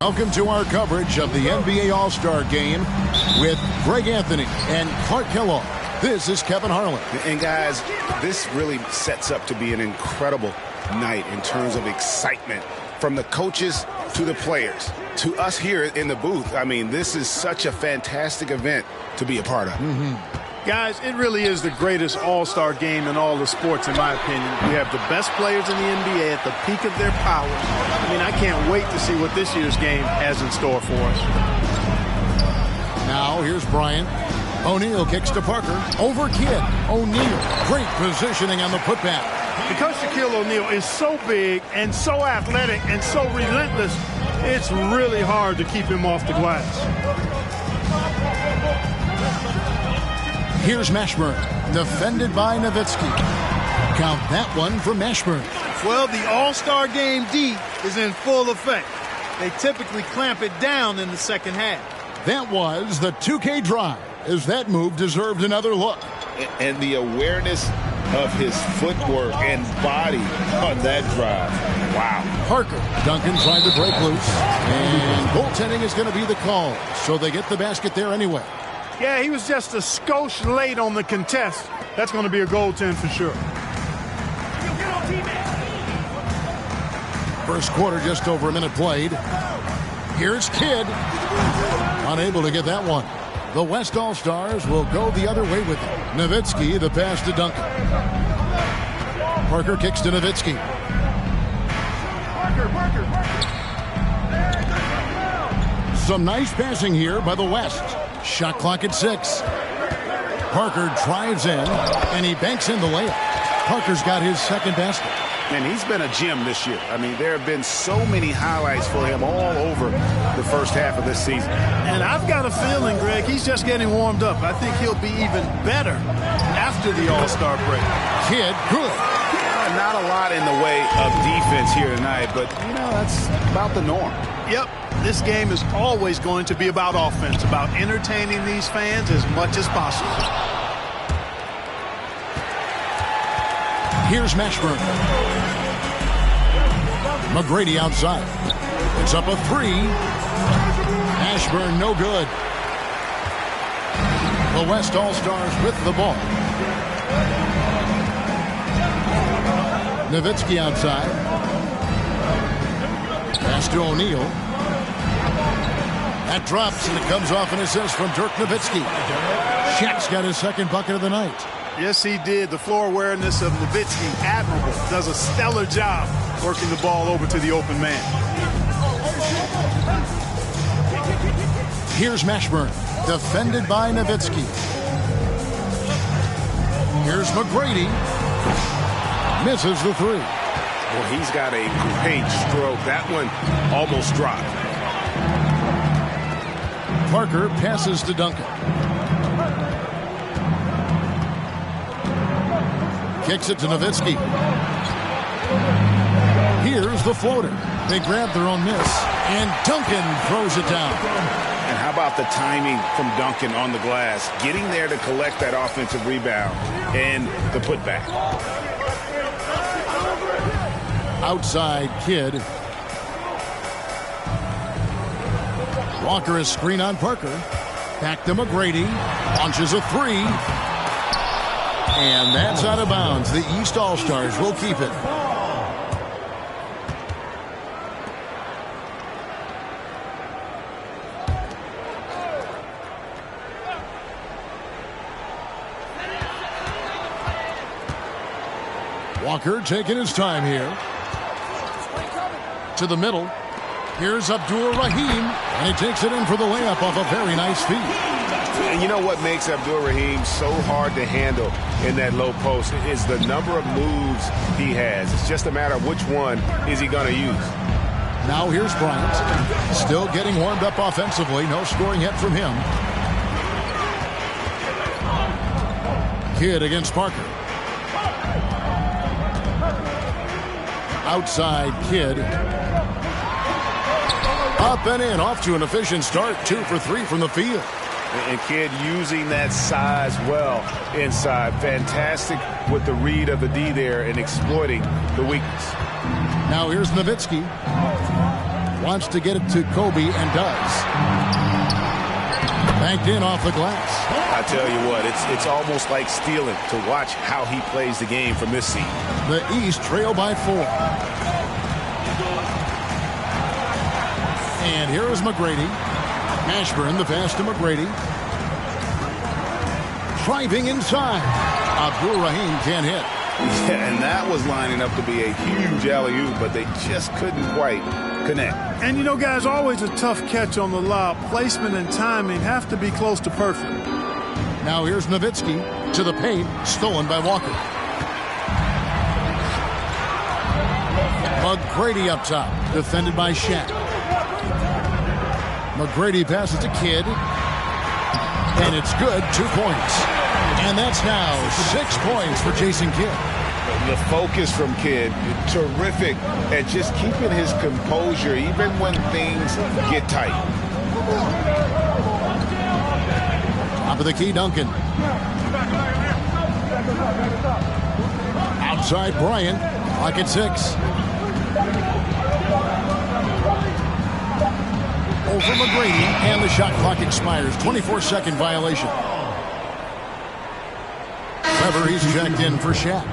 Welcome to our coverage of the NBA All-Star Game with Greg Anthony and Clark Kellogg. This is Kevin Harlan. And guys, this really sets up to be an incredible night in terms of excitement from the coaches to the players to us here in the booth. I mean, this is such a fantastic event to be a part of. Guys, it really is the greatest all-star game in all the sports, in my opinion. We have the best players in the NBA at the peak of their powers. I mean, I can't wait to see what this year's game has in store for us. Now, here's Bryant. O'Neal kicks to Parker. Over Kidd. O'Neal. Great positioning on the putback. Because Shaquille O'Neal is so big and so athletic and so relentless, it's really hard to keep him off the glass. Here's Mashburn, defended by Nowitzki. Count that one for Mashburn. Well, the All-Star Game D is in full effect. They typically clamp it down in the second half. That was the 2K drive, as that move deserved another look. And the awareness of his footwork and body on that drive. Wow. Parker. Duncan tried to break loose. And goaltending is going to be the call, so they get the basket there anyway. Yeah, he was just a skosh late on the contest. That's going to be a goaltend for sure. First quarter, just over a minute played. Here's Kidd. Unable to get that one. The West All-Stars will go the other way with it. Nowitzki, the pass to Duncan. Parker kicks to Nowitzki. Some nice passing here by the West. Shot clock at 6. Parker drives in, and he banks in the layup. Parker's got his second basket. And he's been a gem this year. I mean, there have been so many highlights for him all over the first half of this season. And I've got a feeling, Greg, he's just getting warmed up. I think he'll be even better after the All-Star break. Kidd, good. Not a lot in the way of defense here tonight, but, you know, that's about the norm. Yep. This game is always going to be about offense, about entertaining these fans as much as possible. Here's Mashburn. McGrady outside. It's up a 3. Mashburn no good. The West All-Stars with the ball. Nowitzki outside. Pass to O'Neal. That drops, and it comes off an assist from Dirk Nowitzki. Shaq's got his second bucket of the night. Yes, he did. The floor awareness of Nowitzki, admirable. Does a stellar job working the ball over to the open man. Here's Mashburn, defended by Nowitzki. Here's McGrady. Misses the 3. Well, he's got a great stroke. That one almost dropped. Parker passes to Duncan. Kicks it to Nowitzki. Here's the floater. They grab their own miss, and Duncan throws it down. And how about the timing from Duncan on the glass? Getting there to collect that offensive rebound and the putback. Outside Kidd. Walker is screen on Parker. Back to McGrady. Launches a 3. And that's out of bounds. The East All-Stars will keep it. Walker taking his time here. To the middle. Here's Abdul-Rahim, and he takes it in for the layup off a very nice feed. And you know what makes Abdul-Rahim so hard to handle in that low post is the number of moves he has. It's just a matter of which one is he going to use. Now here's Bryant. Still getting warmed up offensively. No scoring yet from him. Kidd against Parker. Outside Kidd. Up and in, off to an efficient start. 2 for 3 from the field. And Kidd using that size well inside. Fantastic with the read of the D there and exploiting the weakness. Now here's Nowitzki. Wants to get it to Kobe and does. Banked in off the glass. I tell you what, it's almost like stealing to watch how he plays the game from this seat. The East trail by 4. And here is McGrady. Ashburn, the pass to McGrady. Driving inside. Abdul Rahim can't hit. Yeah, and that was lining up to be a huge alley-oop, but they just couldn't quite connect. And you know, guys, always a tough catch on the lob. Placement and timing have to be close to perfect. Now here's Nowitzki to the paint, stolen by Walker. McGrady up top, defended by Shaq. McGrady passes to Kidd, and it's good, 2 points. And that's now 6 points for Jason Kidd. The focus from Kidd, terrific at just keeping his composure even when things get tight. Top of the key, Duncan. Outside Bryant, clock at 6. Over McGrady, and the shot clock expires. 24-second violation. Weber, he's checked in for Shaq.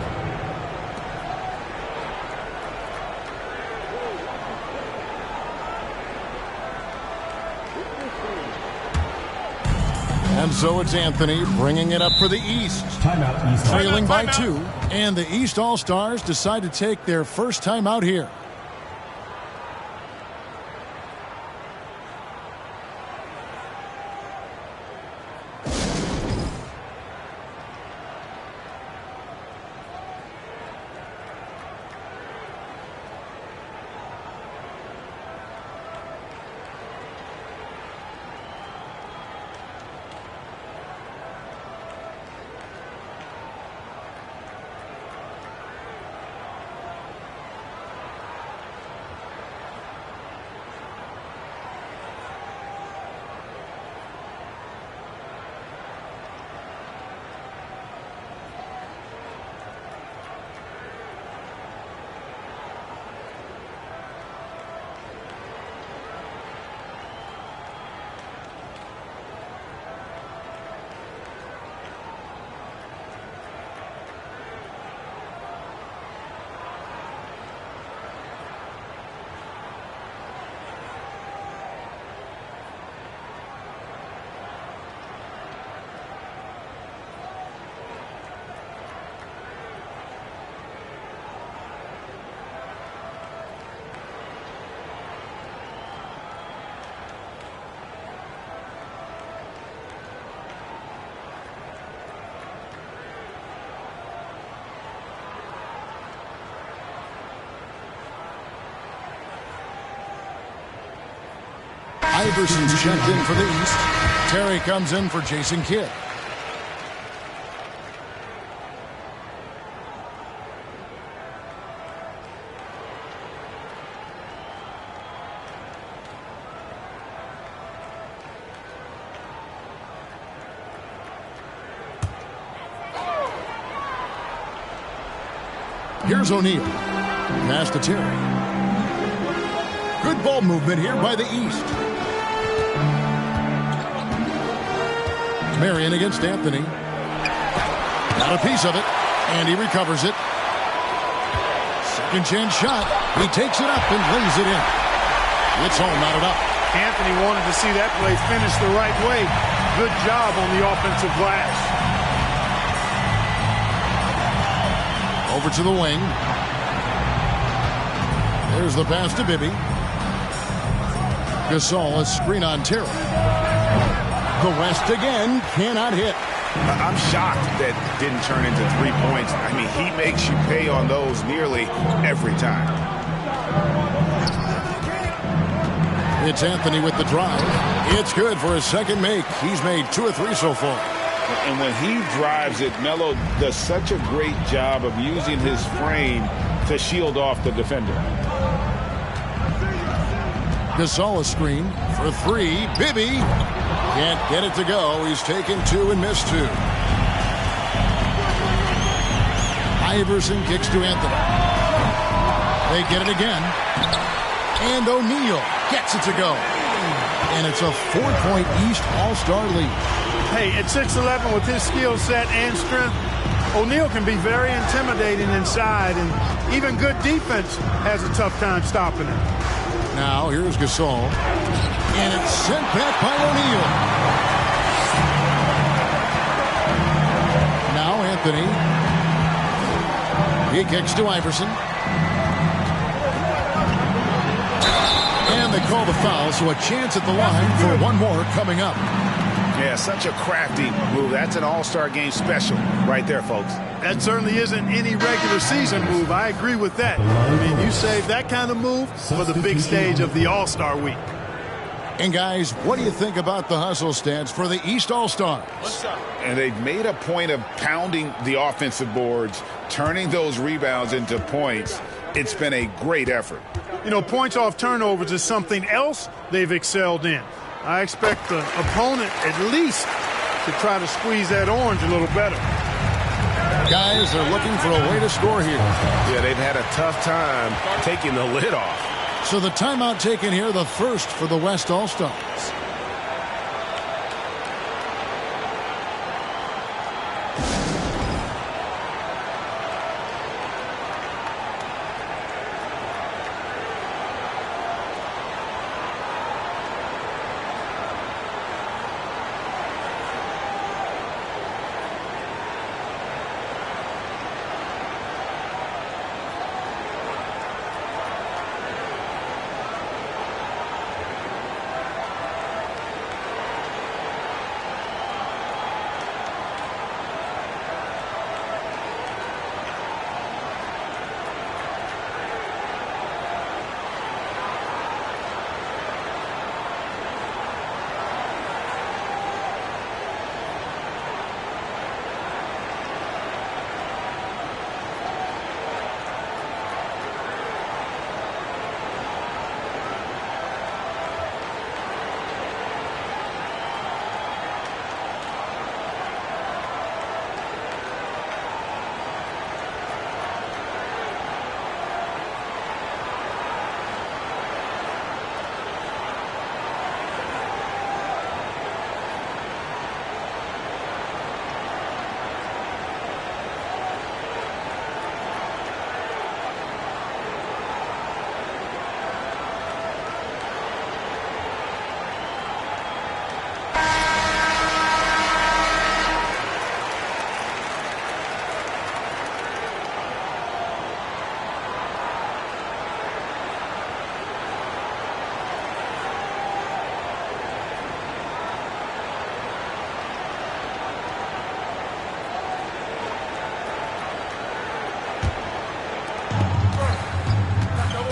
And so it's Anthony bringing it up for the East. Timeout, East. Trailing by 2. And the East All-Stars decide to take their first timeout here. Iverson's checked in for the East. Terry comes in for Jason Kidd. Here's O'Neal. Pass to Terry. Good ball movement here by the East. Marion against Anthony. Got a piece of it, and he recovers it. Second chance shot. He takes it up and lays it in. It's all knotted up. Anthony wanted to see that play finish the right way. Good job on the offensive glass. Over to the wing. There's the pass to Bibby. Gasol, a screen on Terry. The West again cannot hit. I'm shocked that didn't turn into 3 points. I mean, he makes you pay on those nearly every time. It's Anthony with the drive. It's good for his second make. He's made 2 or 3 so far. And when he drives it, Melo does such a great job of using his frame to shield off the defender. Gasol a screen for 3. Bibby can't get it to go. He's taken 2 and missed 2. Iverson kicks to Anthony. They get it again. And O'Neal gets it to go. And it's a 4-point East All-Star lead. Hey, at 6'11" with his skill set and strength, O'Neal can be very intimidating inside, and even good defense has a tough time stopping him. Now, here's Gasol. And it's sent back by O'Neal. Now, Anthony. He kicks to Iverson. And they call the foul, so a chance at the line for one more coming up. Yeah, such a crafty move. That's an all-star game special right there, folks. That certainly isn't any regular season move. I agree with that. I mean, you save that kind of move for the big stage of the All-Star week. And, guys, what do you think about the hustle stats for the East All-Stars? And they've made a point of pounding the offensive boards, turning those rebounds into points. It's been a great effort. You know, points off turnovers is something else they've excelled in. I expect the opponent at least to try to squeeze that orange a little better. Guys, they're looking for a way to score here. Yeah, they've had a tough time taking the lid off. So the timeout taken here, the first for the West All-Stars.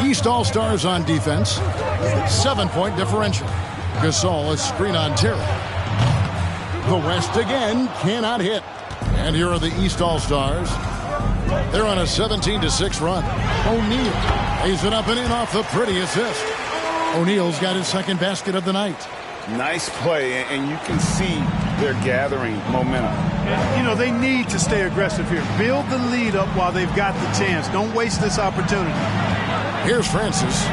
East All-Stars on defense. 7-point differential. Gasol is screen on Terry. The West again cannot hit. And here are the East All-Stars. They're on a 17-6 run. O'Neal lays it up and in off the pretty assist. O'Neal's got his second basket of the night. Nice play, and you can see they're gathering momentum. You know, they need to stay aggressive here. Build the lead up while they've got the chance. Don't waste this opportunity. Here's Francis.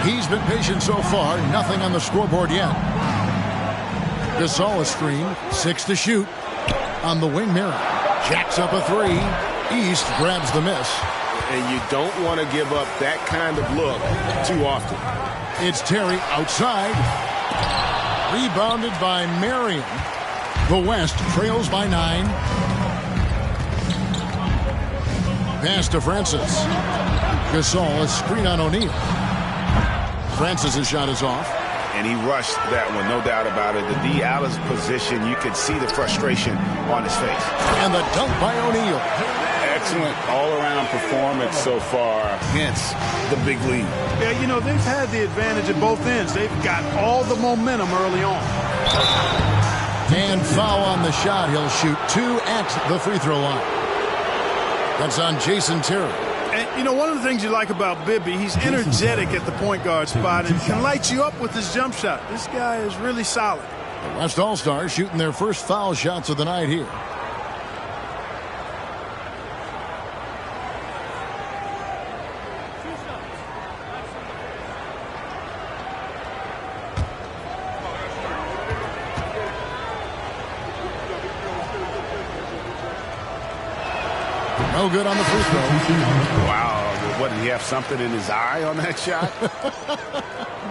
He's been patient so far. Nothing on the scoreboard yet. Gasol a screen. 6 to shoot. On the wing mirror. Jacks up a 3. East grabs the miss. And you don't want to give up that kind of look too often. It's Terry outside. Rebounded by Marion. The West trails by 9. Pass to Francis. Gasol, a screen on O'Neal. Francis' shot is off. And he rushed that one, no doubt about it. The D out of position, you could see the frustration on his face. And the dunk by O'Neal. Excellent all-around performance so far against the big lead. Yeah, you know, they've had the advantage at both ends. They've got all the momentum early on. And foul on the shot. He'll shoot 2 at the free throw line. That's on Jason Terry. And, you know, one of the things you like about Bibby, he's energetic at the point guard spot and can light you up with his jump shot. This guy is really solid. The West All-Stars shooting their first foul shots of the night here. No good on the free throw. Wow. What, did he have something in his eye on that shot?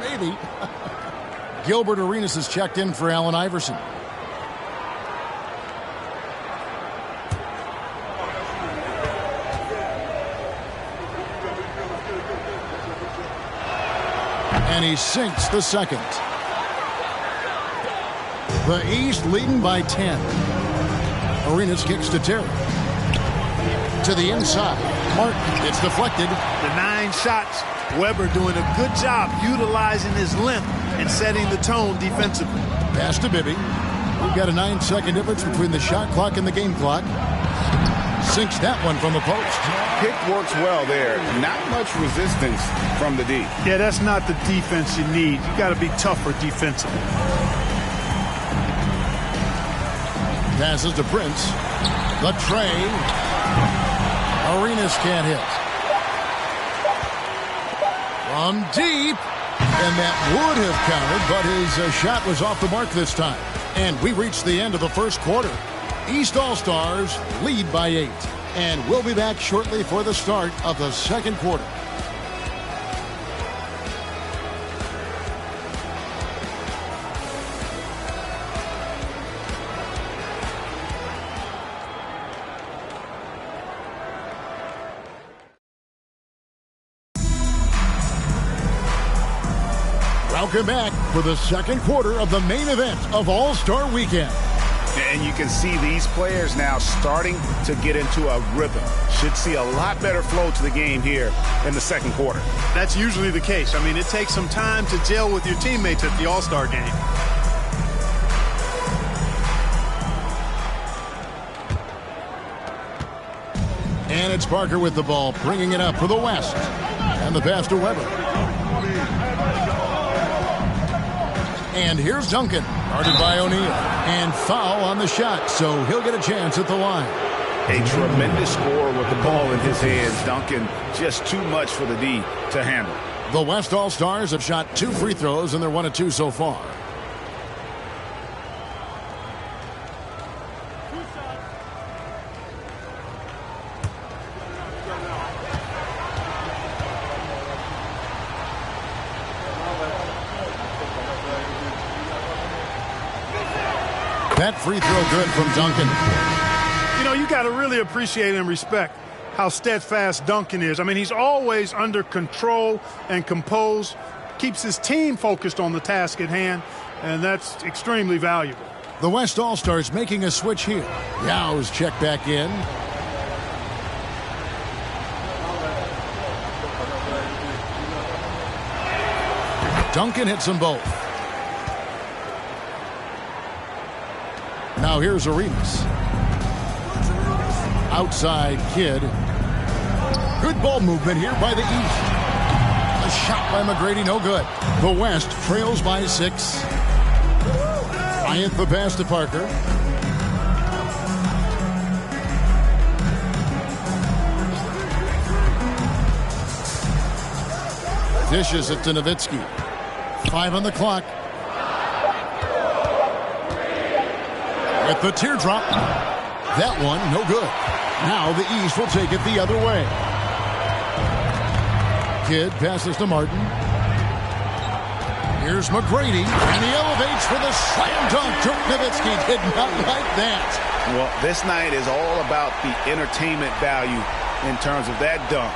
Maybe. Gilbert Arenas is checked in for Allen Iverson. And he sinks the second. The East leading by 10. Arenas kicks to Terry. To the inside. Martin, it's deflected. The 9 shots. Weber doing a good job utilizing his length and setting the tone defensively. Pass to Bibby. We've got a 9-second difference between the shot clock and the game clock. Sinks that one from the post. Pick works well there. Not much resistance from the D. Yeah, that's not the defense you need. You got to be tougher defensively. Passes to Prince. The tray. Arenas can't hit. From deep. And that would have counted, but his shot was off the mark this time. And we reached the end of the first quarter. East All-Stars lead by 8. And we'll be back shortly for the start of the second quarter. Welcome back for the second quarter of the main event of All-Star Weekend. And you can see these players now starting to get into a rhythm. Should see a lot better flow to the game here in the second quarter. That's usually the case. I mean, it takes some time to gel with your teammates at the All-Star game. And it's Parker with the ball, bringing it up for the West. And the pass to Weber. And here's Duncan, guarded by O'Neal. And foul on the shot, so he'll get a chance at the line. A tremendous score with the ball in his hands. Duncan, just too much for the D to handle. The West All-Stars have shot 2 free throws, and they're 1 of 2 so far. That free throw good from Duncan. You know, you got to really appreciate and respect how steadfast Duncan is. I mean, he's always under control and composed, keeps his team focused on the task at hand, and that's extremely valuable. The West All-Stars making a switch here. Yow's checked back in. Duncan hits them both. Now here's Arenas. Outside Kidd. Good ball movement here by the East. A shot by McGrady, no good. The West trails by 6. Bryant the pass to Parker. Dishes it to Nowitzki. 5 on the clock. With the teardrop. That one, no good. Now the East will take it the other way. Kidd passes to Martin. Here's McGrady, and he elevates for the slam dunk. Dirk Nowitzki did not like that. Well, this night is all about the entertainment value in terms of that dunk.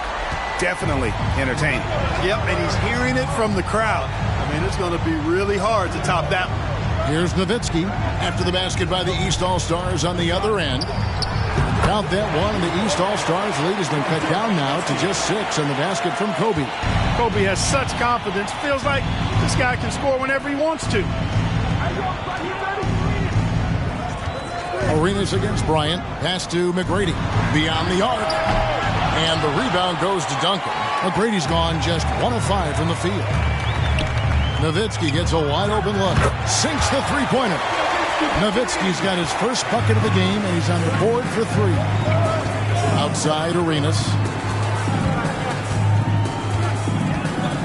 Definitely entertaining. Yep, and he's hearing it from the crowd. I mean, it's going to be really hard to top that one. Here's Nowitzki after the basket by the East All-Stars on the other end. Count that one. The East All-Stars lead has been cut down now to just 6 on the basket from Kobe. Kobe has such confidence. Feels like this guy can score whenever he wants to. Arenas against Bryant. Pass to McGrady. Beyond the arc. And the rebound goes to Duncan. McGrady's gone just 1 of 5 from the field. Nowitzki gets a wide-open look. Sinks the three-pointer. Nowitzki's got his first bucket of the game, and he's on the board for 3. Outside Arenas.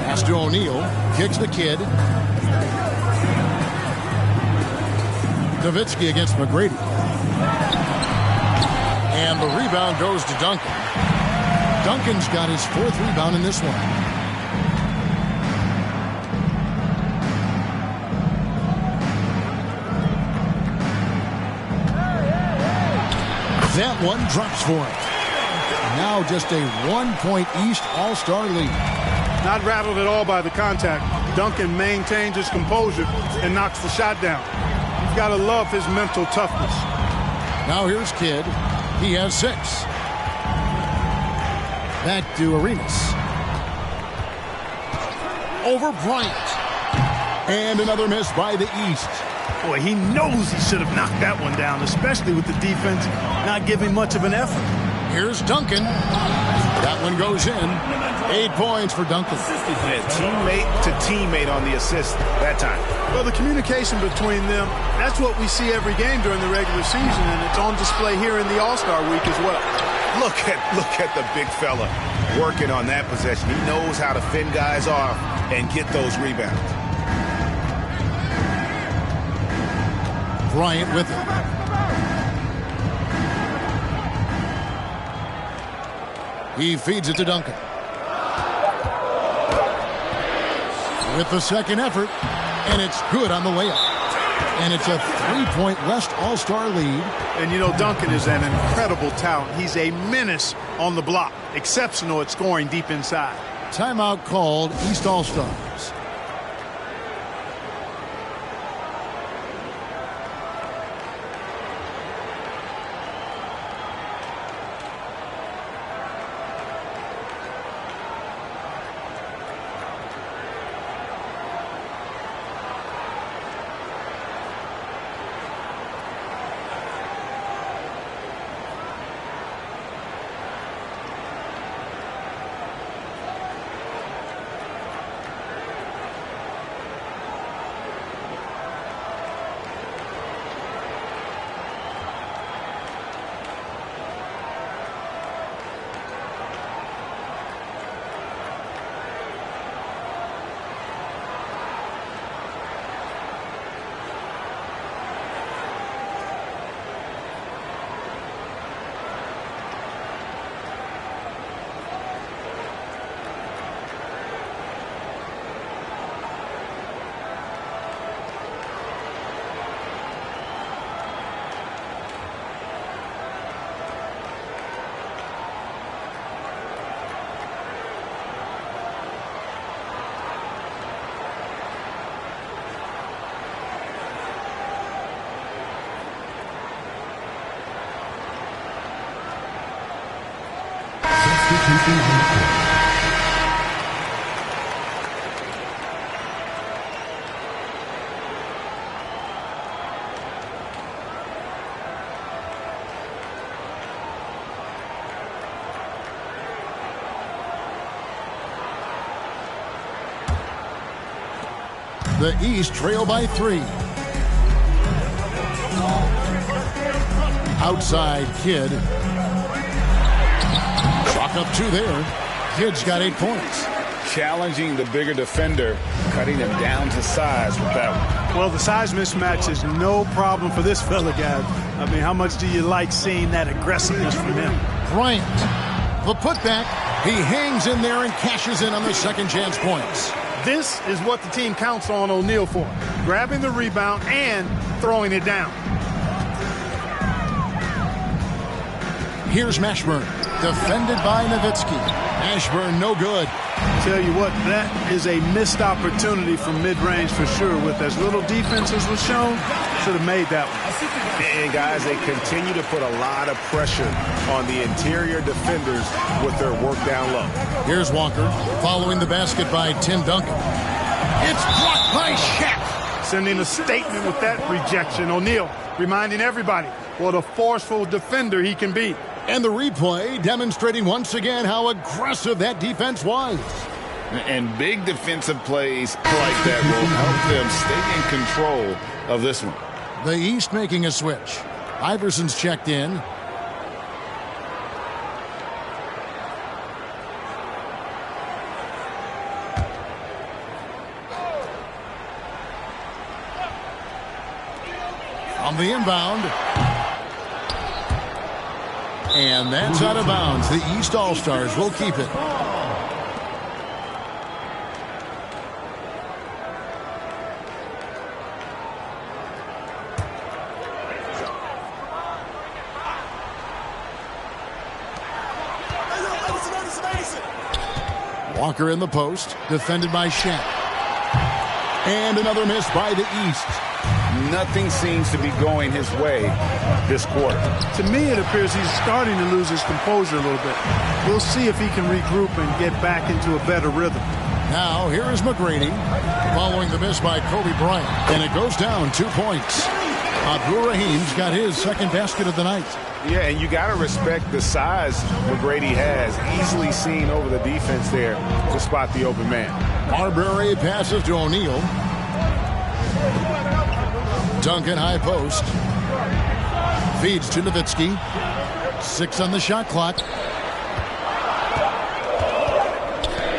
Pass to O'Neal. Kicks the Kidd. Nowitzki against McGrady. And And the rebound goes to Duncan. Duncan's got his 4th rebound in this one. That one drops for him. Now just a 1-point East All-Star lead. Not rattled at all by the contact. Duncan maintains his composure and knocks the shot down. You've got to love his mental toughness. Now here's Kidd. He has 6. Back to Arenas. Over Bryant. And another miss by the East. Boy, he knows he should have knocked that one down, especially with the defense not giving much of an effort. Here's Duncan. That one goes in. 8 points for Duncan. Yeah, teammate to teammate on the assist that time. Well, the communication between them, that's what we see every game during the regular season, and it's on display here in the All-Star week as well. Look at the big fella working on that possession. He knows how to fend guys off and get those rebounds. Bryant with it. He feeds it to Duncan. With the second effort, and it's good on the layup. And it's a 3-point West All-Star lead. And you know, Duncan is an incredible talent. He's a menace on the block. Exceptional at scoring deep inside. Timeout called, East All-Stars. The East trail by 3. Outside Kidd. Chalk up 2 there. Kidd's got 8 points. Challenging the bigger defender, cutting him down to size with that one. Well, the size mismatch is no problem for this fella, guys. I mean, how much do you like seeing that aggressiveness from him? Bryant, the putback. He hangs in there and cashes in on the second chance points. This is what the team counts on O'Neal for. Grabbing the rebound and throwing it down. Here's Mashburn, defended by Nowitzki. Mashburn no good. Tell you what, that is a missed opportunity from mid-range for sure. With as little defense as was shown, should have made that one. And guys, they continue to put a lot of pressure on the interior defenders with their work down low. Here's Walker, following the basket by Tim Duncan. It's blocked by Shaq. Sending a statement with that rejection. O'Neal reminding everybody what a forceful defender he can be. And the replay demonstrating once again how aggressive that defense was. And big defensive plays like that will help them stay in control of this one. The East making a switch. Iverson's checked in. On the inbound. And that's out of bounds. The East All-Stars will keep it. Walker in the post, defended by Shaq. And another miss by the East. Nothing seems to be going his way this quarter. To me, it appears he's starting to lose his composure a little bit. We'll see if he can regroup and get back into a better rhythm. Now, here is McGrady following the miss by Kobe Bryant. And it goes down 2 points. Abdul Rahim's got his second basket of the night. Yeah, and you got to respect the size McGrady has. Easily seen over the defense there to spot the open man. Marbury passes to O'Neal. Duncan high post. Feeds to Nowitzki. 6 on the shot clock.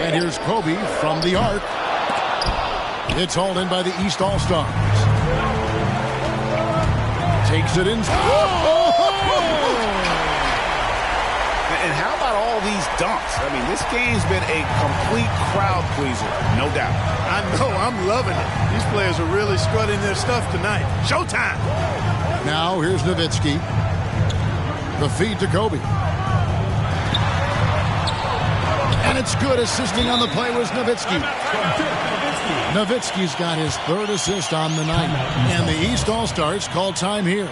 And here's Kobe from the arc. It's hauled in by the East All-Stars. Takes it in. And how about all these dunks? I mean, this game's been a complete crowd pleaser, no doubt. I know, I'm loving it. These players are really strutting their stuff tonight. Showtime! Now here's Nowitzki. The feed to Kobe. And it's good. Assisting on the play was Nowitzki. Nowitzki's got his third assist on the night. And the East All-Stars call time here.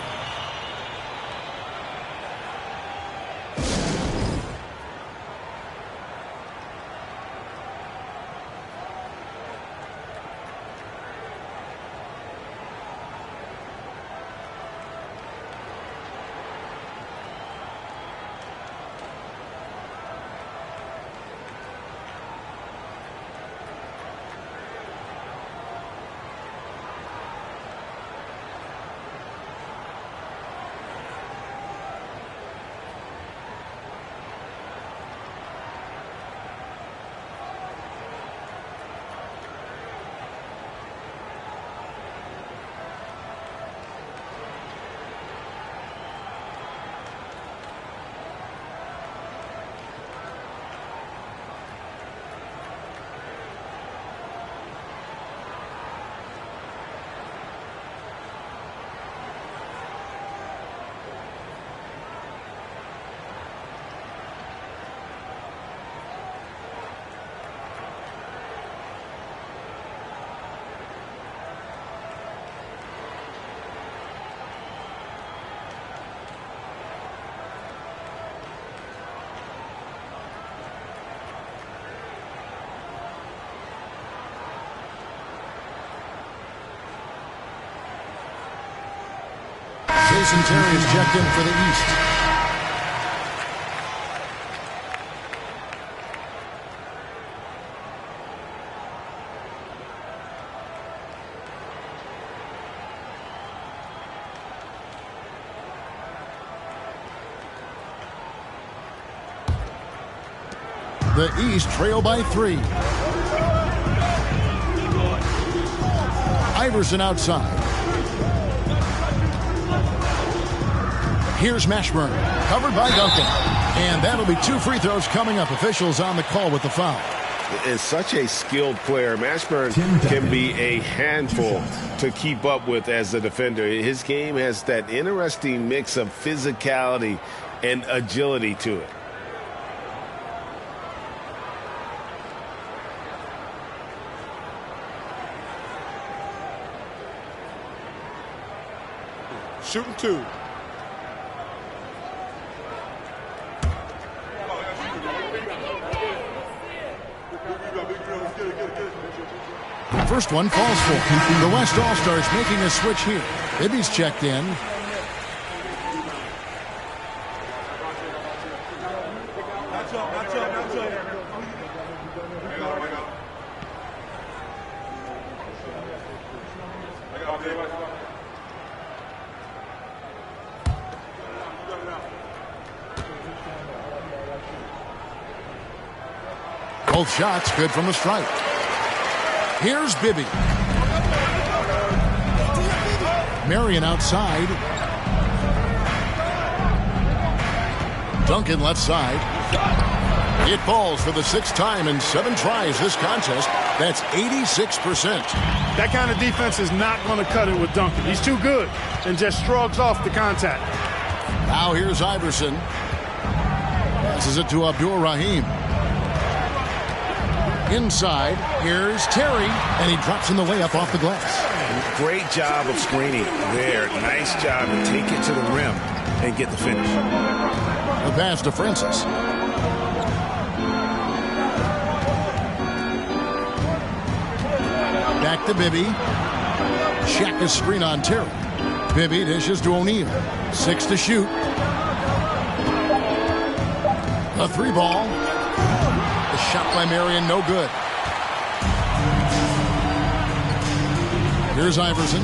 Jason Terry is checked in for the East. The East trail by 3. Iverson outside. Here's Mashburn, covered by Duncan. And that'll be 2 free throws coming up. Officials on the call with the foul. Is such a skilled player. Mashburn can be a handful to keep up with as a defender. His game has that interesting mix of physicality and agility to it. Shooting 2. First one falls for. The West All-Stars making a switch here. Bibby's checked in. Both shots good from the stripe. Here's Bibby. Marion outside. Duncan left side. It falls for the 6th time in 7 tries this contest. That's 86%. That kind of defense is not going to cut it with Duncan. He's too good and just shrugs off the contact. Now here's Iverson. Passes it to Abdul-Rahim. Inside, here's Terry, and he drops in the layup off the glass. Great job of screening there. Nice job to take it to the rim and get the finish. The pass to Francis. Back to Bibby. Check his screen on Terry. Bibby dishes to O'Neal. 6 to shoot. A 3-ball. The shot by Marion, no good. Here's Iverson.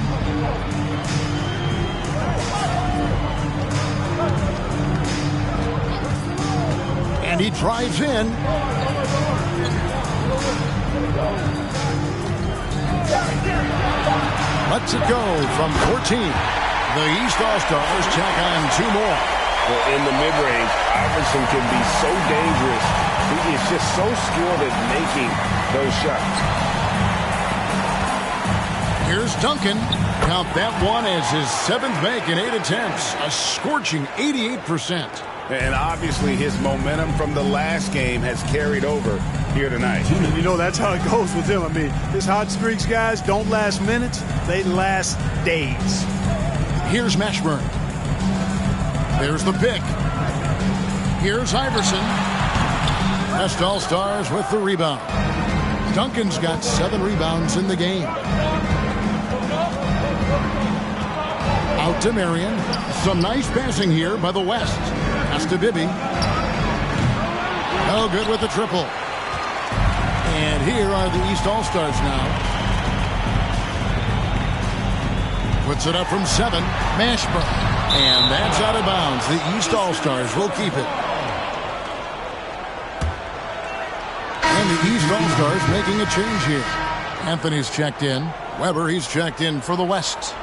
And he drives in. Lets it go from 14. The East All-Stars check on 2 more. Well, in the mid-range, Iverson can be so dangerous. He is just so skilled at making those shots. Here's Duncan. Count that one as his 7th make in 8 attempts. A scorching 88%. And obviously his momentum from the last game has carried over here tonight. And you know, that's how it goes with him. I mean, his hot streaks, guys, don't last minutes. They last days. Here's Mashburn. There's the pick. Here's Iverson. West All-Stars with the rebound. Duncan's got 7 rebounds in the game. Out to Marion. Some nice passing here by the West. Pass to Bibby. No good with the triple. And here are the East All-Stars now. Puts it up from 7. Mashburn. And that's out of bounds. The East All-Stars will keep it. And the East All-Stars making a change here. Anthony's checked in. Weber, he's checked in for the West.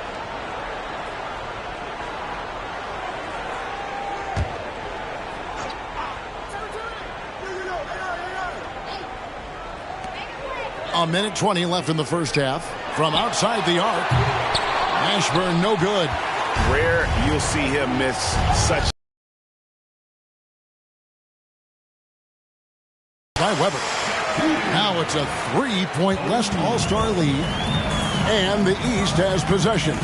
A minute 20 left in the first half. From outside the arc. Mashburn, no good. Rare you'll see him miss such. By Weber. Now it's a 3-point West All-Star lead. And the East has possession.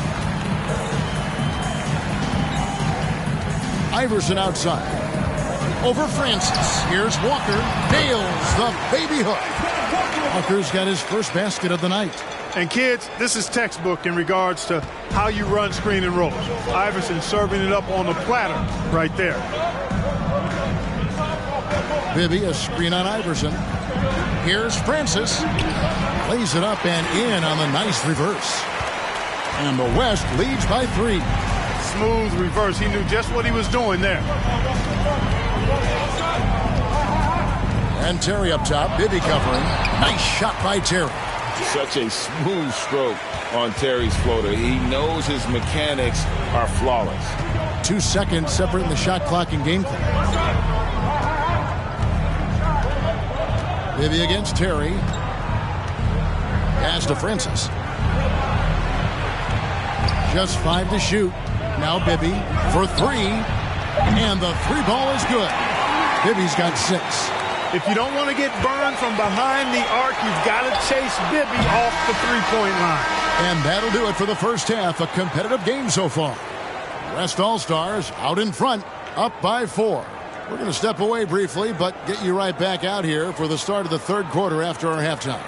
Iverson outside. Over Francis. Here's Walker. Nails the baby hook. Walker's got his first basket of the night. And kids, this is textbook in regards to how you run screen and roll. Iverson serving it up on the platter right there. Bibby, a screen on Iverson. Here's Francis. Plays it up and in on the nice reverse. And the West leads by 3. Smooth reverse. He knew just what he was doing there. And Terry up top. Bibby covering. Nice shot by Terry. Such a smooth stroke on Terry's floater. He knows his mechanics are flawless. 2 seconds separating the shot clock and game clock. Bibby against Terry. Pass to Francis. Just 5 to shoot. Now Bibby for 3. And the 3-ball is good. Bibby's got 6. If you don't want to get burned from behind the arc, you've got to chase Bibby off the 3-point line. And that'll do it for the first half. A competitive game so far. West All-Stars out in front, up by 4. We're going to step away briefly, but get you right back out here for the start of the third quarter after our halftime.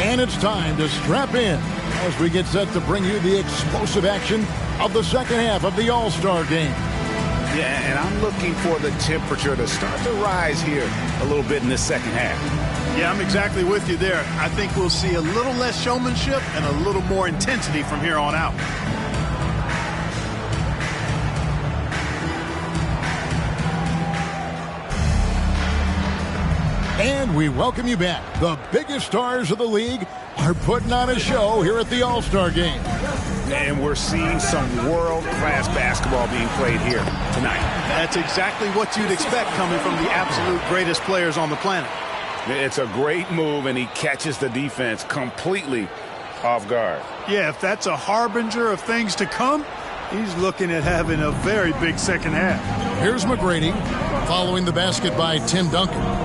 And it's time to strap in as we get set to bring you the explosive action of the second half of the All-Star game. Yeah, and I'm looking for the temperature to start to rise here a little bit in this second half. Yeah, I'm exactly with you there. I think we'll see a little less showmanship and a little more intensity from here on out. And And we welcome you back. The biggest stars of the league are putting on a show here at the All-Star Game. And we're seeing some world-class basketball being played here tonight. That's exactly what you'd expect coming from the absolute greatest players on the planet. It's a great move, and he catches the defense completely off guard. Yeah, if that's a harbinger of things to come, he's looking at having a very big second half. Here's McGrady following the basket by Tim Duncan.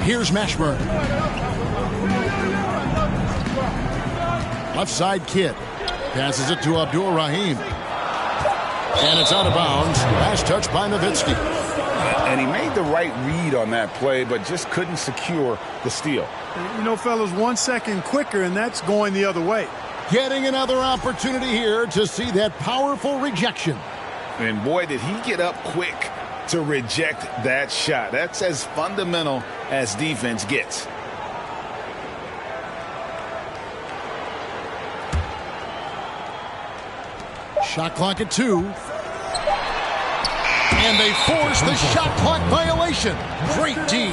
Here's Mashburn. Left side Kidd. Passes it to Abdul Rahim. And it's out of bounds. Last touch by Nowitzki. And he made the right read on that play, but just couldn't secure the steal. You know, fellas, 1 second quicker, and that's going the other way. Getting another opportunity here to see that powerful rejection. And boy, did he get up quick to reject that shot. That's as fundamental as defense gets. Shot clock at 2. And they force the shot clock violation. Great D.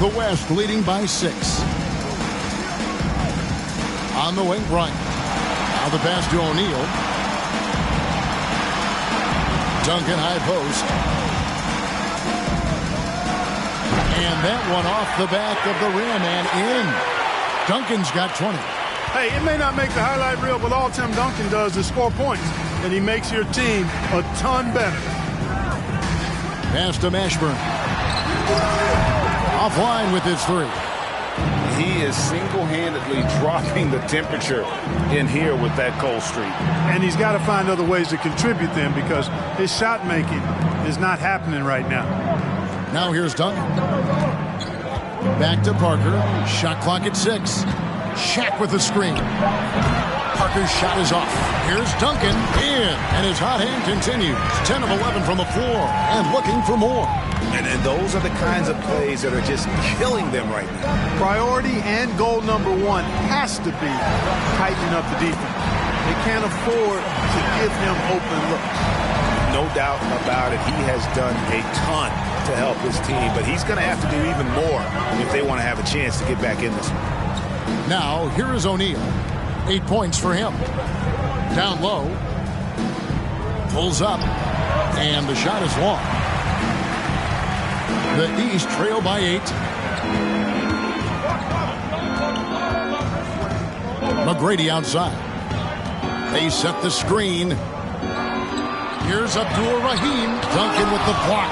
The West leading by 6. On the wing, Bryant. Now the pass to O'Neal. Duncan high post. And that one off the back of the rim and in. Duncan's got 20. Hey, it may not make the highlight reel, but all Tim Duncan does is score points. And he makes your team a ton better. Pass to Mashburn. Offline with his 3. He is single-handedly dropping the temperature in here with that cold streak. And he's got to find other ways to contribute them because his shot making is not happening right now. Now here's Duncan. Back to Parker. Shot clock at 6. Shaq with the screen. Parker's shot is off. Here's Duncan in. And his hot hand continues. 10 of 11 from the floor and looking for more. And those are the kinds of plays that are just killing them right now. Priority and goal number 1 has to be tightening up the defense. They can't afford to give him open looks. No doubt about it. He has done a ton to help his team, but he's going to have to do even more if they want to have a chance to get back in this one. Now, here is O'Neal. 8 points for him. Down low. Pulls up. And the shot is long. The East trail by 8. McGrady outside. They set the screen. Here's Abdul Rahim. Duncan with the block.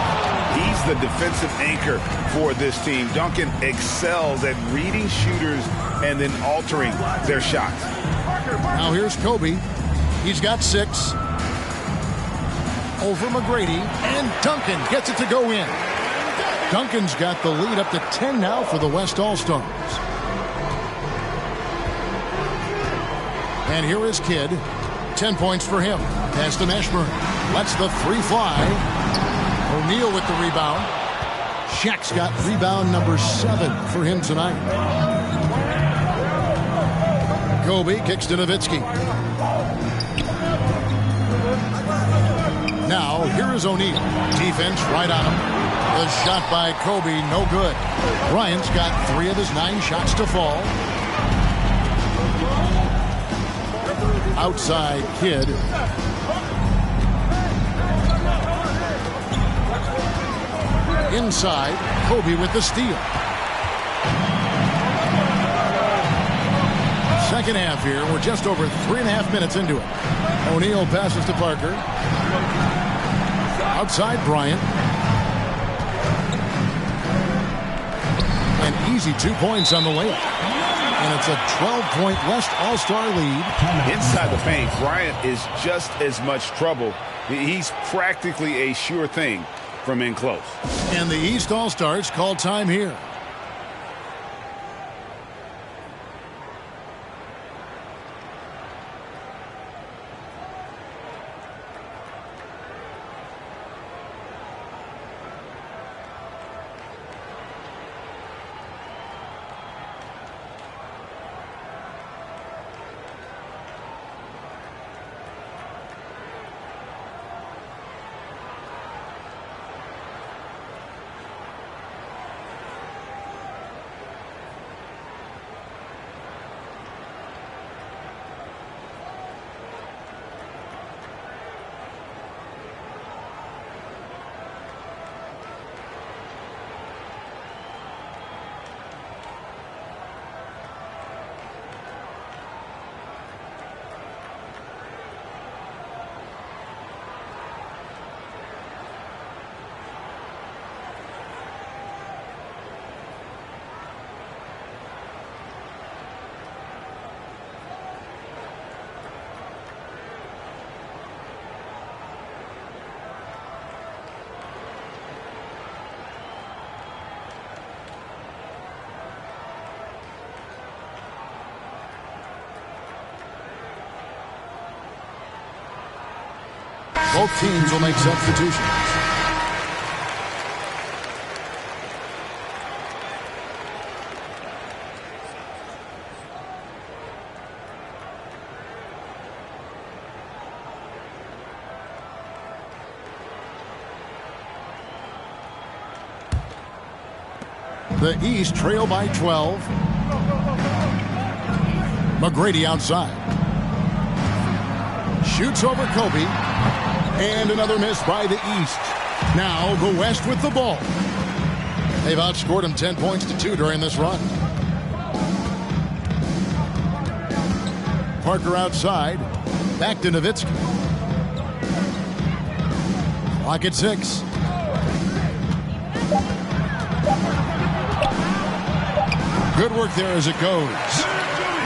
He's the defensive anchor for this team. Duncan excels at reading shooters and then altering their shots. Now here's Kobe. He's got 6. Over McGrady. And Duncan gets it to go in. Duncan's got the lead up to 10 now for the West All-Stars. And here is Kidd. 10 points for him. Pass to Mashburn. Lets the 3 fly. O'Neal with the rebound. Shaq's got rebound number 7 for him tonight. Kobe kicks to Nowitzki. Now, here is O'Neal. Defense right on him. The shot by Kobe, no good. Bryant's got 3 of his 9 shots to fall. Outside Kidd. Inside, Kobe with the steal. Second half here. We're just over 3.5 minutes into it. O'Neal passes to Parker. Outside Bryant. An easy 2 points on the layup. And it's a 12-point West All-Star lead. Inside the paint, Bryant is just as much trouble. He's practically a sure thing from in close. And the East All-Stars call time here. Both teams will make substitutions. The East trail by 12. McGrady outside. Shoots over Kobe. And another miss by the East. Now the West with the ball. They've outscored them 10 points to 2 during this run. Parker outside. Back to Nowitzki. Clock at 6. Good work there as it goes.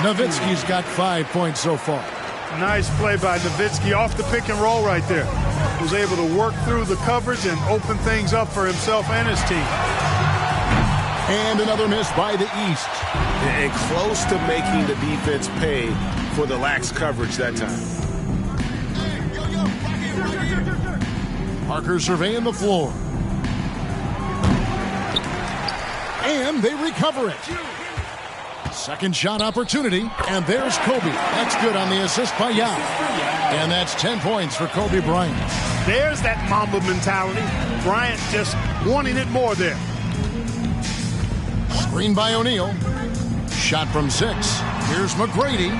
Nowitzki's got 5 points so far. Nice play by Nowitzki off the pick and roll right there. Was able to work through the coverage and open things up for himself and his team. And another miss by the East. And close to making the defense pay for the lax coverage that time. Parker surveying the floor. And they recover it. Second shot opportunity, and there's Kobe. That's good on the assist by Yao. And that's 10 points for Kobe Bryant. There's that Mamba mentality. Bryant just wanting it more there. Screen by O'Neal. Shot from 6. Here's McGrady.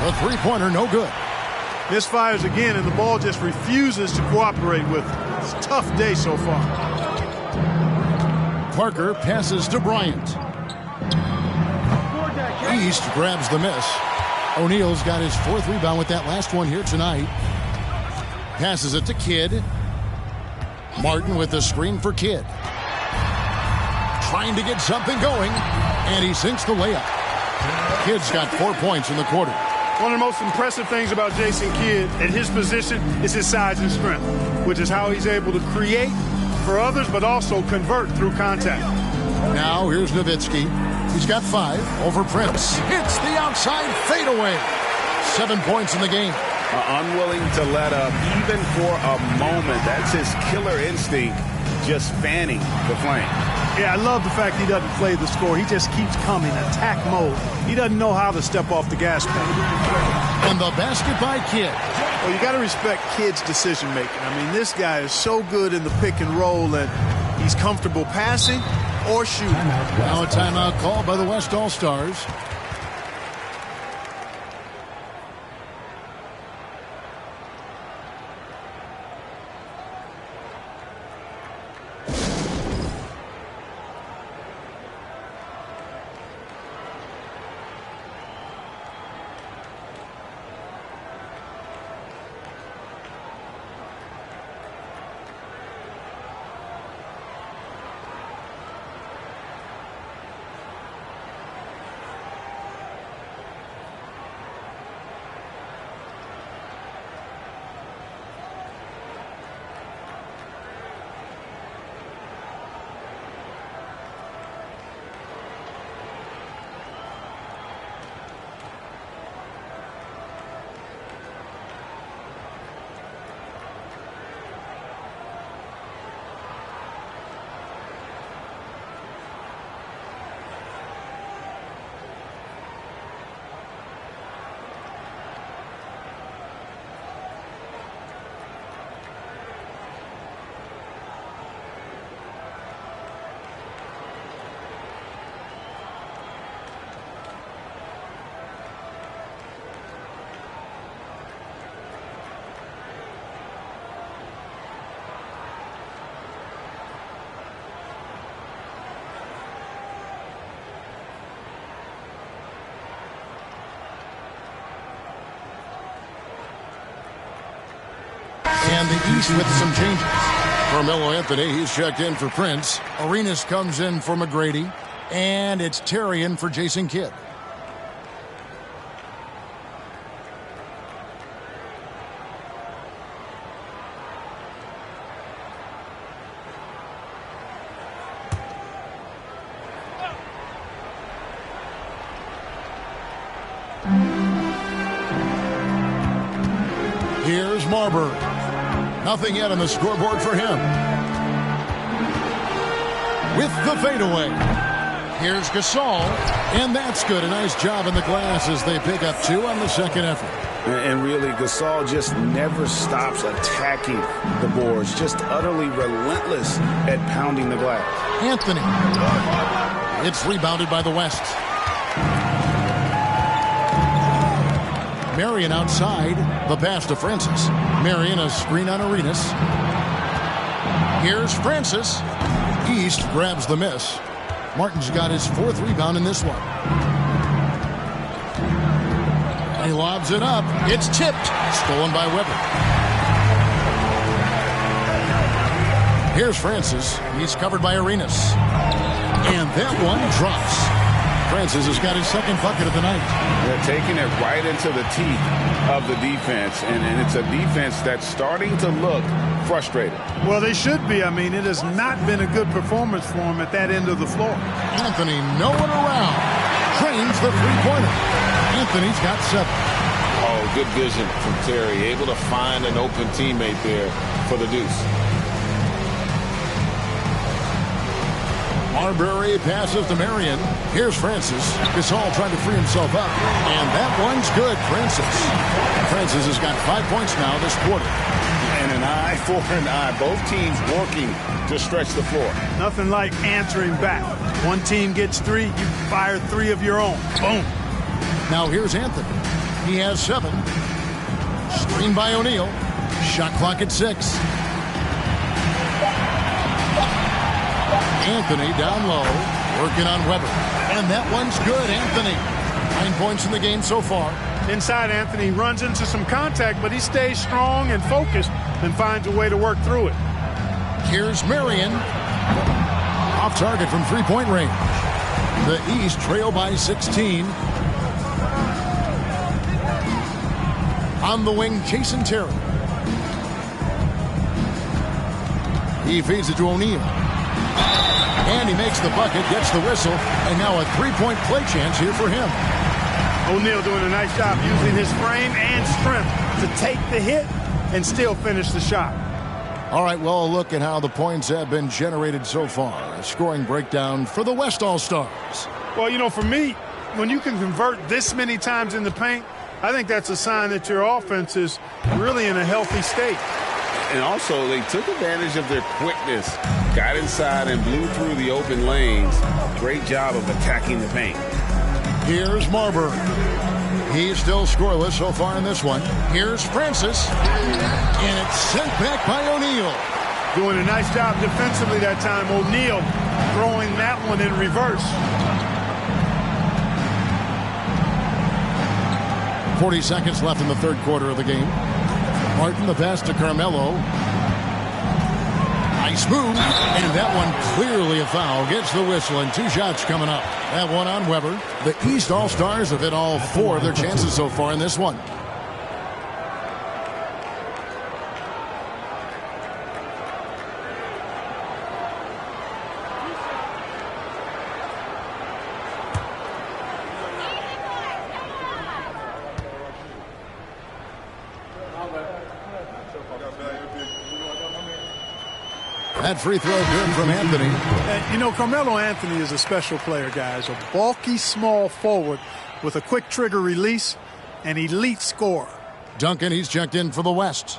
The three-pointer, no good. Misfires again, and the ball just refuses to cooperate with it. It's a tough day so far. Parker passes to Bryant. East grabs the miss. O'Neal's got his 4th rebound with that last one here tonight. Passes it to Kidd. Martin with the screen for Kidd. Trying to get something going, and he sinks the layup. Kidd's got 4 points in the quarter. One of the most impressive things about Jason Kidd at his position is his size and strength, which is how he's able to create for others, but also convert through contact. Now here's Nowitzki. He's got 5 over Prince. Hits the outside fadeaway. 7 points in the game. Unwilling to let up even for a moment. That's his killer instinct, just fanning the flame. Yeah, I love the fact he doesn't play the score. He just keeps coming, attack mode. He doesn't know how to step off the gas pedal. And the basket by Kidd. Well, you got to respect Kidd's decision-making. I mean, this guy is so good in the pick and roll, and he's comfortable passing or shooting. Now a timeout called by the West All-Stars. And the East with some changes. Carmelo Anthony, he's checked in for Prince. Arenas comes in for McGrady. And it's Terry in for Jason Kidd. Here's Marbury. Nothing yet on the scoreboard for him. With the fadeaway. Here's Gasol, and that's good. A nice job in the glass as they pick up 2 on the second effort. And really, Gasol just never stops attacking the boards, just utterly relentless at pounding the glass. Anthony. It's rebounded by the West. Marion outside. The pass to Francis. Marion a screen on Arenas. Here's Francis. East grabs the miss. Martin's got his 4th rebound in this one. He lobs it up. It's tipped. Stolen by Weber. Here's Francis. He's covered by Arenas. And that one drops. Francis has got his 2nd bucket of the night. They're taking it right into the teeth of the defense. And it's a defense that's starting to look frustrated. Well, they should be. I mean, it has not been a good performance for him at that end of the floor. Anthony, no one around. Drains the three-pointer. Anthony's got 7. Oh, good vision from Terry. Able to find an open teammate there for the deuce. Marbury passes to Marion. Here's Francis. Gasol trying to free himself up. And that one's good, Francis. Francis has got 5 points now this quarter. And an eye for an eye. Both teams working to stretch the floor. Nothing like answering back. One team gets 3, you fire 3 of your own. Boom. Now here's Anthony. He has 7. Screen by O'Neal. Shot clock at 6. Anthony down low, working on Weber. And that one's good, Anthony. 9 points in the game so far. Inside, Anthony runs into some contact, but he stays strong and focused and finds a way to work through it. Here's Marion. Off target from three-point range. The East trail by 16. On the wing, Jason Terry. He feeds it to O'Neal. And he makes the bucket, gets the whistle, and now a three-point play chance here for him. O'Neal doing a nice job using his frame and strength to take the hit and still finish the shot. All right, well, a look at how the points have been generated so far. A scoring breakdown for the West All-Stars. Well, you know, for me, when you can convert this many times in the paint, I think that's a sign that your offense is really in a healthy state. And also, they took advantage of their quickness, got inside and blew through the open lanes. Great job of attacking the paint. Here's Marbury. He's still scoreless so far in this one. Here's Francis. And it's sent back by O'Neal. Doing a nice job defensively that time. O'Neal throwing that one in reverse. 40 seconds left in the third quarter of the game. Martin, the pass to Carmelo. Nice move. And that one clearly a foul. Gets the whistle and 2 shots coming up. That one on Weber. The East All-Stars have hit all 4 of their chances so far in this one. That free throw good from Anthony. You know, Carmelo Anthony is a special player, guys. A bulky, small forward with a quick trigger release, an elite scorer. Duncan, he's checked in for the West.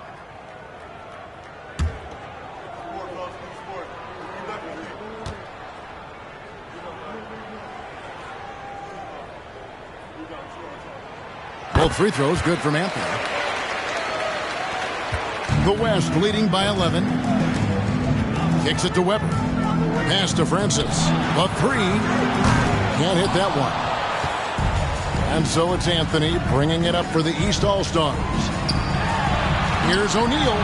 Both free throws good from Anthony. The West leading by 11. Kicks it to Weber. Pass to Francis. The 3. Can't hit that one. And so it's Anthony bringing it up for the East All-Stars. Here's O'Neal.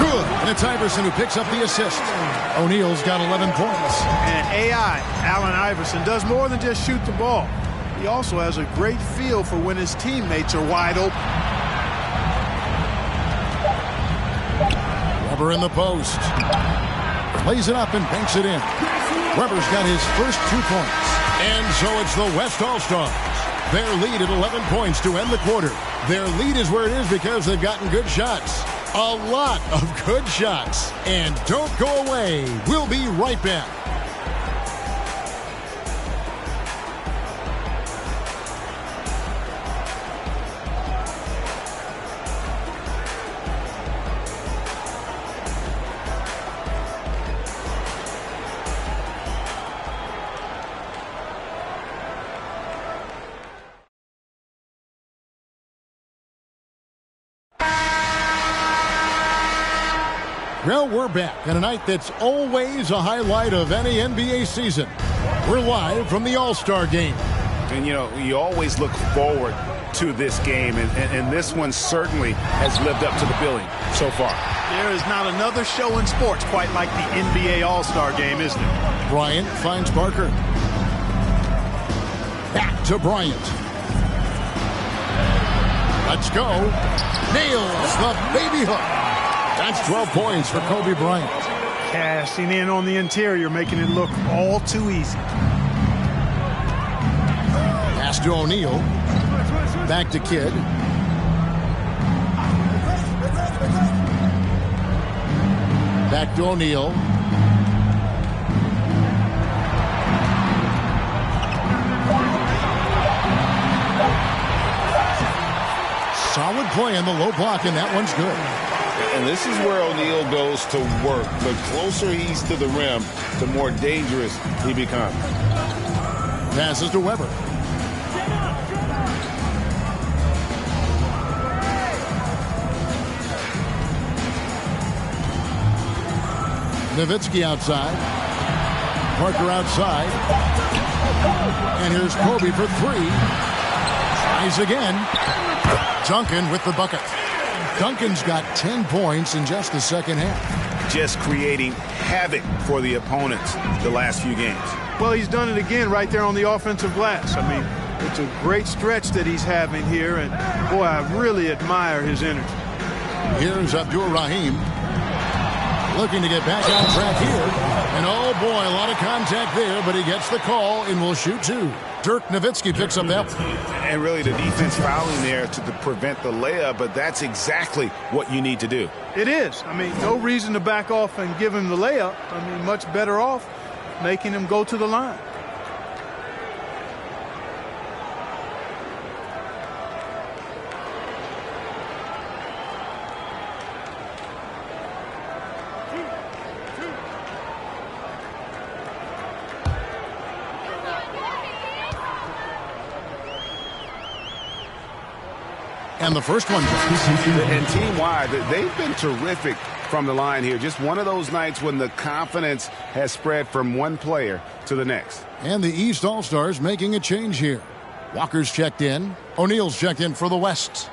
Good. And it's Iverson who picks up the assist. O'Neal's got 11 points. And AI, Allen Iverson, does more than just shoot the ball. He also has a great feel for when his teammates are wide open. Weber in the post. Plays it up and banks it in. Weber's got his first 2 points. And so it's the West All-Stars. Their lead at 11 points to end the quarter. Their lead is where it is because they've gotten good shots. A lot of good shots. And don't go away. We'll be right back. Well, we're back on a night that's always a highlight of any NBA season. We're live from the All-Star Game. And, you know, you always look forward to this game, and this one certainly has lived up to the billing so far. There is not another show in sports quite like the NBA All-Star Game, is there? Bryant finds Parker. Back to Bryant. Let's go. Nails the baby hook. That's 12 points for Kobe Bryant. Cashing in on the interior, making it look all too easy. Pass to O'Neal. Back to Kidd. Back to O'Neal. Solid play in the low block, and that one's good. And this is where O'Neal goes to work. The closer he's to the rim, the more dangerous he becomes. Passes to Weber. Nowitzki outside. Parker outside. And here's Kobe for three. Tries again. Duncan with the bucket. Duncan's got 10 points in just the second half. Just creating havoc for the opponents the last few games. Well, he's done it again right there on the offensive glass. I mean, it's a great stretch that he's having here, and boy, I really admire his energy. Here's Abdur-Rahim. Looking to get back on track here. And oh boy, a lot of contact there, but he gets the call and will shoot two. Dirk Nowitzki picks up that one. And really the defense fouling there to prevent the layup, but that's exactly what you need to do. It is. I mean, no reason to back off and give him the layup. I mean, much better off making him go to the line. And the first one. And team-wide, they've been terrific from the line here. Just one of those nights when the confidence has spread from one player to the next. And the East All-Stars making a change here. Walker's checked in. O'Neal's checked in for the West.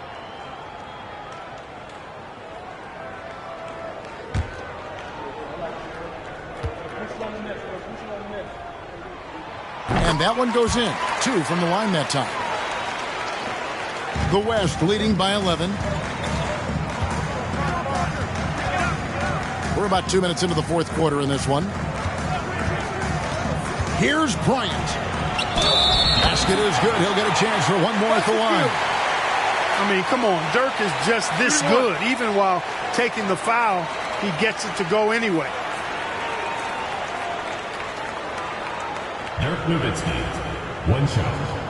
And that one goes in. 2 from the line that time. The West leading by 11. We're about 2 minutes into the fourth quarter in this one. Here's Bryant. Basket is good. He'll get a chance for one more at the line. I mean, come on. Dirk is just this good. Even while taking the foul, he gets it to go anyway. Dirk Nowitzki, one shot.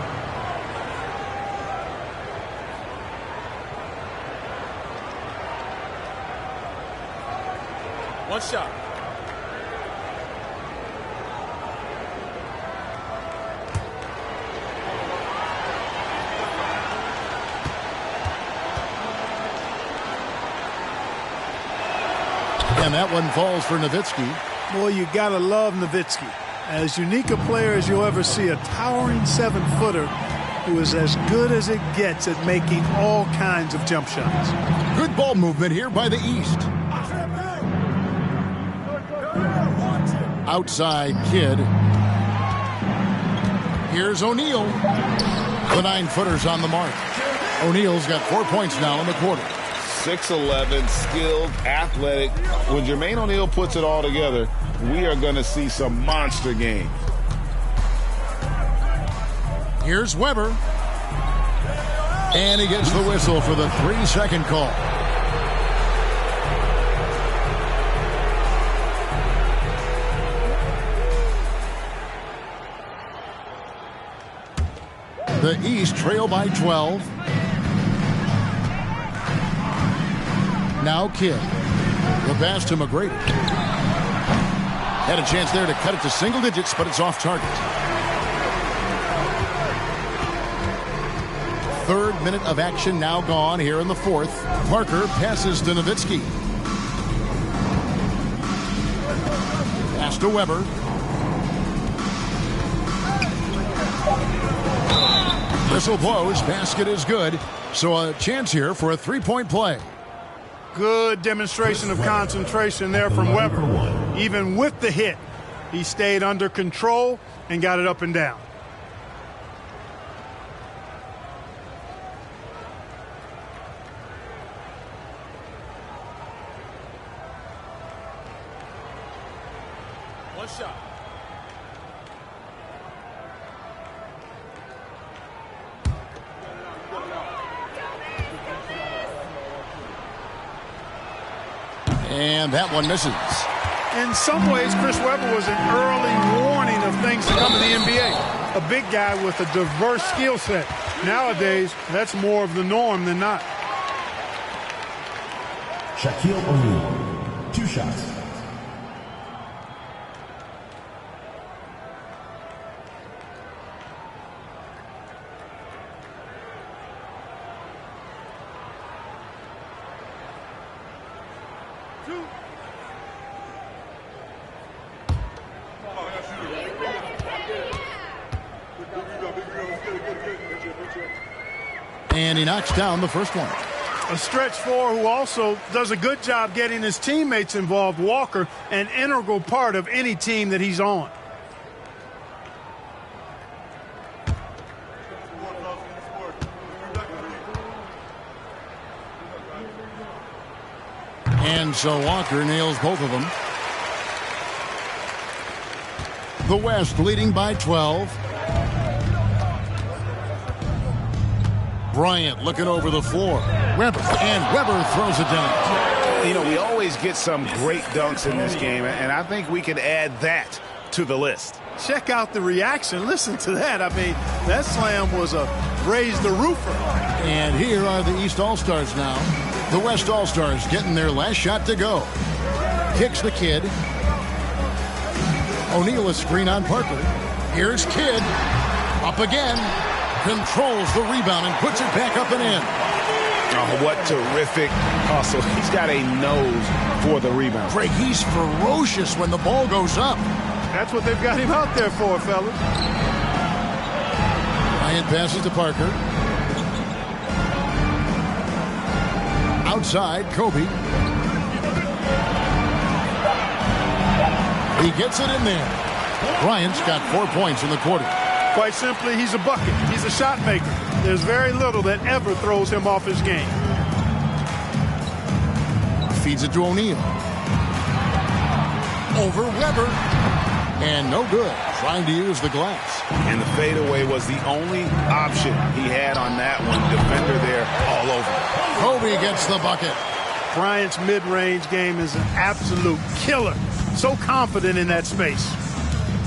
One shot. And that one falls for Nowitzki. Boy, you got to love Nowitzki. As unique a player as you'll ever see, a towering 7-footer who is as good as it gets at making all kinds of jump shots. Good ball movement here by the East. Outside Kidd. Here's O'Neal. The 9-footer's on the mark. O'Neal's got 4 points now in the quarter. 6'11", skilled, athletic. When Jermaine O'Neal puts it all together, we are going to see some monster games. Here's Weber. And he gets the whistle for the 3-second call. The East trail by 12. Now Kidd. The pass to McGrady. Had a chance there to cut it to single digits, but it's off target. Third minute of action now gone here in the fourth. Parker passes to Nowitzki. Pass to Weber. Whistle blows. Basket is good. So a chance here for a three-point play. Good demonstration of concentration there from Weber. Even with the hit, he stayed under control and got it up and down. One shot. And that one misses. In some ways, Chris Webber was an early warning of things to come in the NBA. A big guy with a diverse skill set. Nowadays, that's more of the norm than not. Shaquille O'Neal, 2 shots. And he knocks down the first one. A stretch four who also does a good job getting his teammates involved. Walker, an integral part of any team that he's on. And so Walker nails both of them. The West leading by 12. Bryant looking over the floor. Weber, and Weber throws it down. You know, we always get some great dunks in this game, and I think we can add that to the list. Check out the reaction. Listen to that. I mean, that slam was a raise the roofer. And here are the East All-Stars now. The West All-Stars getting their last shot to go. Kicks the Kid. O'Neal a screen on Parker. Here's Kidd. Up again. Controls the rebound and puts it back up and in. Oh, what terrific hustle. He's got a nose for the rebound. Greg, he's ferocious when the ball goes up. That's what they've got him out there for, fellas. Bryant passes to Parker. Outside, Kobe. He gets it in there. Bryant's got 4 points in the quarter. Quite simply, he's a bucket. He's a shot maker. There's very little that ever throws him off his game. Feeds it to O'Neal. Over Weber. And no good. Trying to use the glass. And the fadeaway was the only option he had on that one. Defender there all over. Kobe gets the bucket. Bryant's mid-range game is an absolute killer. So confident in that space.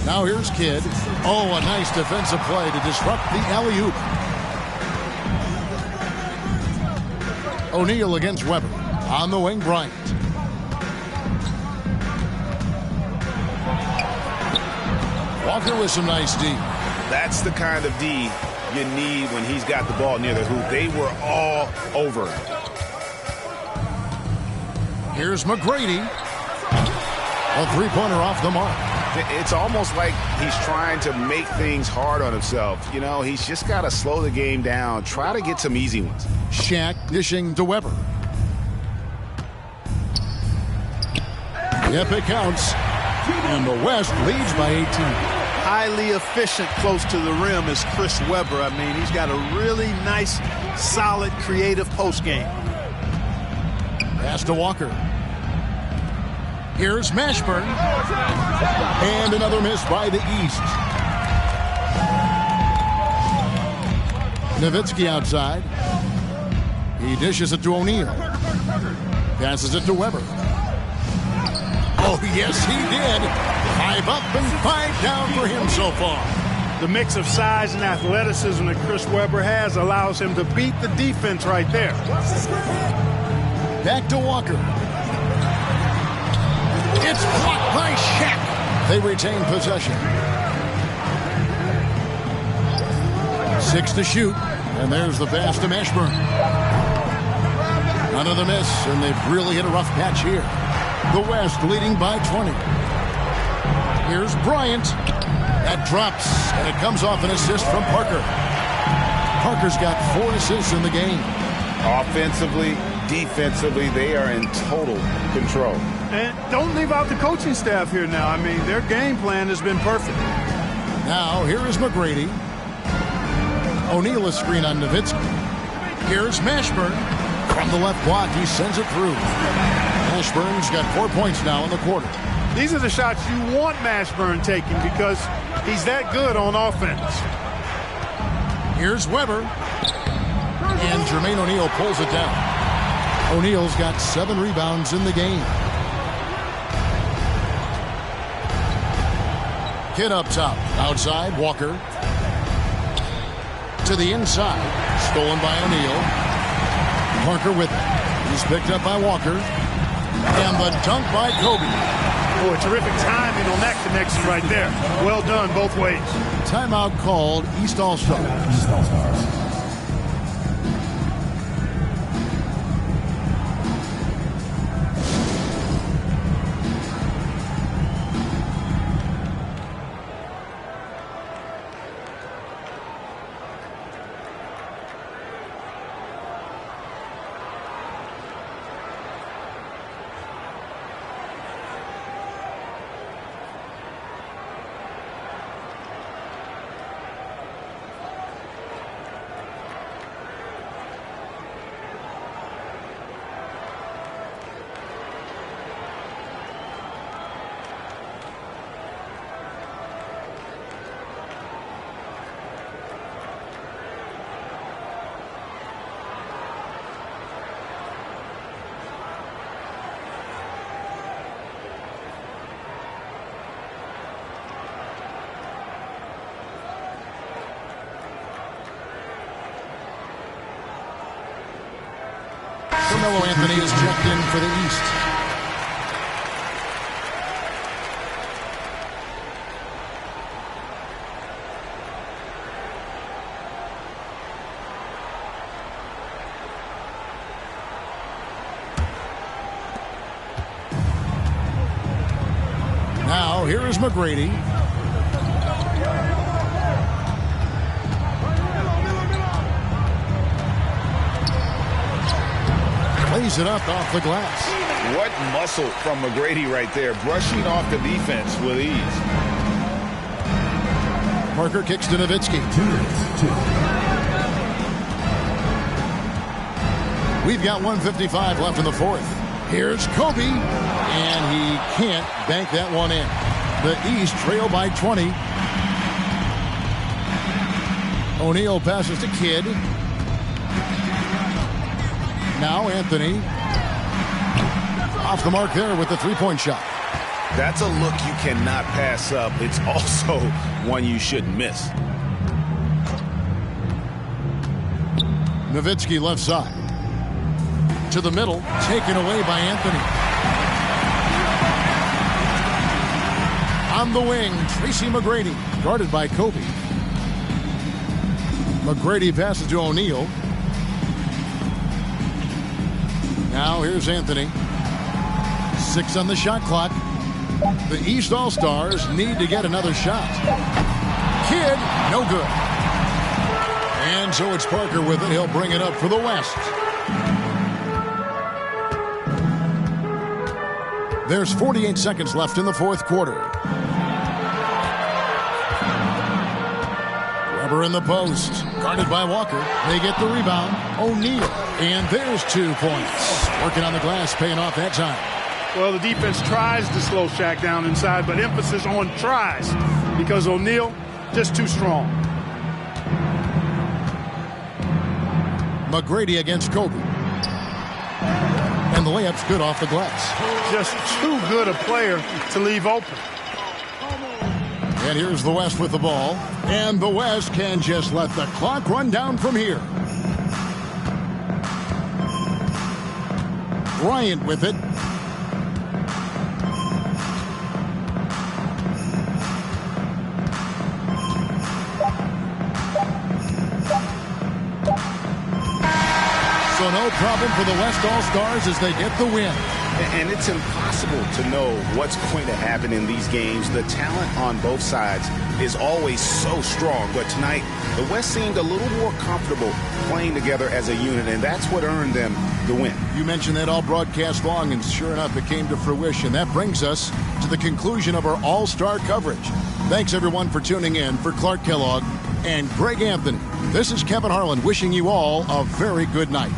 Now here's Kidd. Oh, a nice defensive play to disrupt the alley-oop. O'Neal against Weber. On the wing, Bryant. Walker with some nice D. That's the kind of D you need when he's got the ball near the hoop. They were all over him. Here's McGrady. A three-pointer off the mark. It's almost like he's trying to make things hard on himself. You know, he's just got to slow the game down. Try to get some easy ones. Shaq dishing to Weber. Yep, it counts. And the West leads by 18. Highly efficient close to the rim is Chris Webber. I mean, he's got a really nice, solid, creative post game. Pass to Walker. Here's Mashburn. And another miss by the East. Nowitzki outside. He dishes it to O'Neal. Passes it to Weber. Oh, yes, he did. 5 up and 5 down for him so far. The mix of size and athleticism that Chris Webber has allows him to beat the defense right there. Back to Walker. It's blocked by Shaq. They retain possession. 6 to shoot. And there's the pass to Mashburn. Another miss, and they've really hit a rough patch here. The West leading by 20. Here's Bryant. That drops, and it comes off an assist from Parker. Parker's got 4 assists in the game. Offensively, defensively, they are in total control. And don't leave out the coaching staff here now. I mean, their game plan has been perfect. Now, here is McGrady. O'Neal a screen on Nowitzki. Here's Mashburn. From the left block, he sends it through. Mashburn's got 4 points now in the quarter. These are the shots you want Mashburn taking because he's that good on offense. Here's Webber. And Jermaine O'Neal pulls it down. O'Neal's got 7 rebounds in the game. Kid up top. Outside, Walker. To the inside. Stolen by O'Neal. Parker with it. He's picked up by Walker. And the dunk by Kobe. Oh, a terrific timing on that connection right there. Well done both ways. Timeout called East All-Stars. East All-Stars. Carmelo Anthony is checked in for the East. Now, here is McGrady. Lays it up off the glass. What muscle from McGrady right there, brushing off the defense with ease. Parker kicks to Nowitzki. 2 minutes. 2. We've got 1:55 left in the fourth. Here's Kobe, and he can't bank that one in. The East trail by 20. O'Neal passes to Kidd. Now Anthony. Off the mark there with the three-point shot. That's a look you cannot pass up. It's also one you shouldn't miss. Nowitzki left side. To the middle, taken away by Anthony. On the wing, Tracy McGrady, guarded by Kobe. McGrady passes to O'Neal. Now here's Anthony. 6 on the shot clock. The East All-Stars need to get another shot. Kidd, no good. And so it's Parker with it. He'll bring it up for the West. There's 48 seconds left in the fourth quarter. Webber in the post. Guarded by Walker. They get the rebound. O'Neal. And there's 2 points. Working on the glass, paying off that time. Well, the defense tries to slow Shaq down inside, but emphasis on tries because O'Neal just too strong. McGrady against Kobe. And the layup's good off the glass. Just too good a player to leave open. And here's the West with the ball. And the West can just let the clock run down from here. Bryant with it. So no problem for the West All-Stars as they get the win. And it's impossible to know what's going to happen in these games. The talent on both sides is always so strong. But tonight, the West seemed a little more comfortable playing together as a unit, and that's what earned them the win. You mentioned that all broadcast long, and sure enough, it came to fruition. That brings us to the conclusion of our All-Star coverage. Thanks, everyone, for tuning in. For Clark Kellogg and Greg Anthony, this is Kevin Harlan wishing you all a very good night.